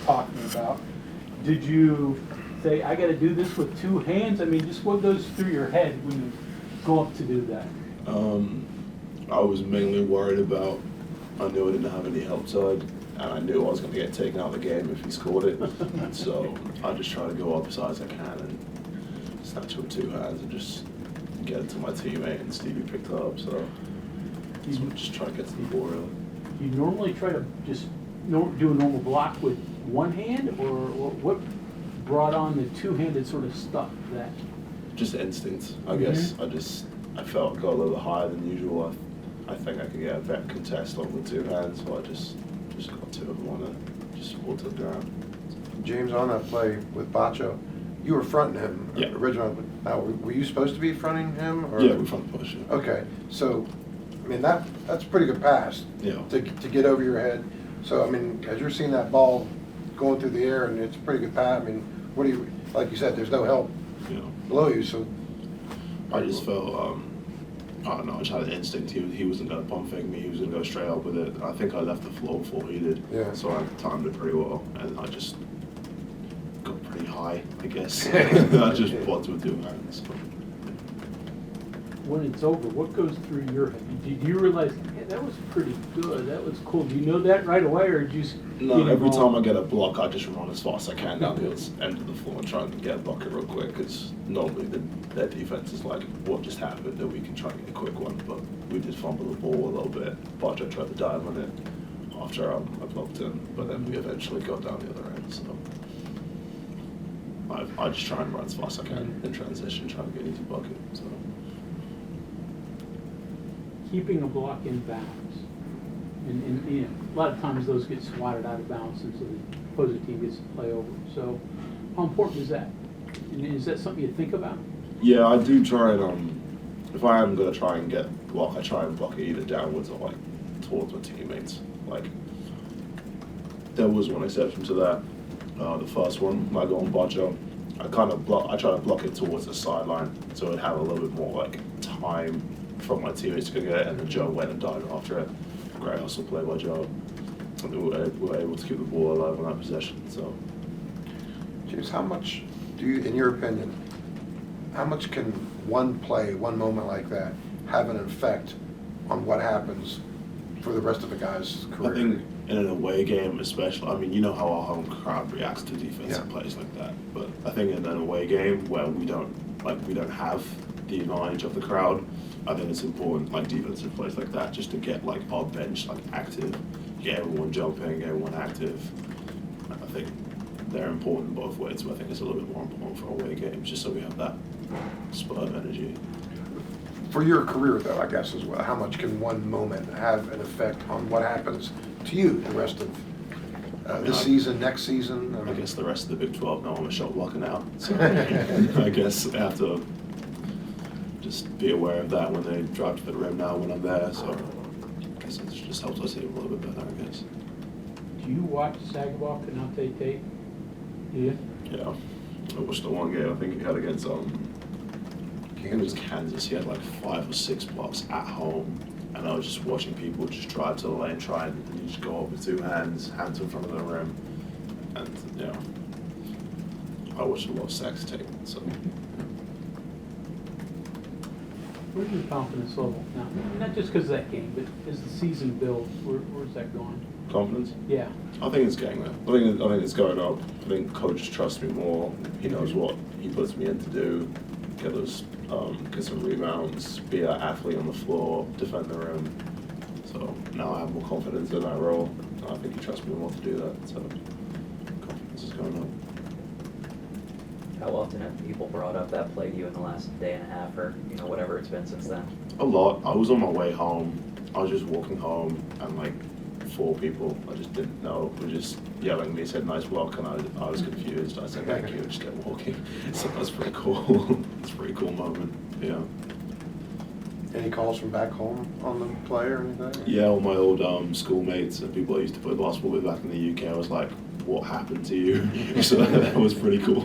talking about. Did you say, I got to do this with two hands? I mean, just what goes through your head when you go up to do that? I was mainly worried about, I knew I didn't have any help side, and I knew I was going to get taken out of the game if he scored it. So I just try to go up as high as I can and snatch it with two hands and just get it to my teammate, and Stevie picked up. So just try to get to the ball, really. You normally try to just do a normal block with one hand, or what brought on the two-handed sort of stuff that? Just instinct, I guess. I felt got a little bit higher than usual. I think I could get a better contest on with two hands, so I just got two of them on it, just fall to the ground. James, on that play with Bacho, you were fronting him originally. Now, were you supposed to be fronting him? Or? Yeah, we front the push. Yeah. Okay, so I mean that's a pretty good pass. Yeah. To get over your head. So I mean, as you're seeing that ball going through the air, and it's a pretty good pass. I mean, what do you, like you said, there's no help below you, so. I just felt, I don't know, I just had an instinct. He wasn't going to pump fake me, he was going to go straight up with it. I think I left the floor before he did, so I timed it pretty well, and I just got pretty high, I guess. I just blocked with two hands. When it's over, what goes through your head? Did you realize, yeah, that was pretty good, that was cool? Do you know that right away, or did you just No, every time I get a block, I just run as fast as I can down the end of the floor and try and get a bucket real quick, because normally their defense is like, what just happened, that we can try and get a quick one, but we did fumble the ball a little bit. Bacho tried to dive on it after I blocked him, but then we eventually got down the other end, so I just try and run as fast as I can in transition, trying to get an easy bucket. So. Keeping a block in bounds, and you know, a lot of times those get swatted out of bounds, and so the opposing team gets to play over. So, how important is that? And is that something you think about? Yeah, I do try and if I am gonna try and get block, I try and block it either downwards or like towards my teammates. Like there was one exception to that. The first one, when I go on Bacho, I try to block it towards the sideline, so it'd have a little bit more like time from my teammates to go get it, and then Joe went and dived after it. Great hustle play by Joe. And we were able to keep the ball alive on that possession. So, James, how much do you, in your opinion, how much can one play, one moment like that, have an effect on what happens for the rest of the guy's career? I think in an away game, especially, I mean, you know how our home crowd reacts to defensive plays like that. But I think in an away game where we don't have the advantage of the crowd, I think it's important, like defensive plays like that, just to get like our bench like active, get everyone jumping, get everyone active. I think they're important both ways, but I think it's a little bit more important for away games, just so we have that spurt of energy. For your career, though, I guess as well, how much can one moment have an effect on what happens to you the rest of this season, next season? I guess the rest of the Big 12 know I'm a shot blocking out, so I guess I have to just be aware of that when they drive to the rim now when I'm there, so I guess it just helps us even a little bit better, I guess. Do you watch Saginaw Canate tape? Yeah. Yeah, I watched the one game, I think he had against, I think it was Kansas, he had like 5 or 6 blocks at home, and I was just watching people just drive to the lane, try and you just go up with two hands in front of the rim, and you know, I watched a lot of Sags tape, so. Where's your confidence level now? Not just because of that game, but as the season builds, where's that going? Confidence? Yeah. I think it's getting there. I think it's going up. I think coach trusts me more. He knows what he puts me in to do. Get some rebounds, be an athlete on the floor, defend the rim. So now I have more confidence in that role. And I think he trusts me more to do that. So confidence is going up. How often have people brought up that play to you in the last day and a half, or whatever it's been since then? A lot. I was on my way home. I was just walking home, and like 4 people I just didn't know were just yelling at me, said nice block, and I was confused. I said thank you, and just kept walking. So that's pretty cool. It's a pretty cool moment. Yeah. Any calls from back home on the play or anything? Yeah, all my old schoolmates and people I used to play basketball with back in the UK, I was like, what happened to you? So that was pretty cool.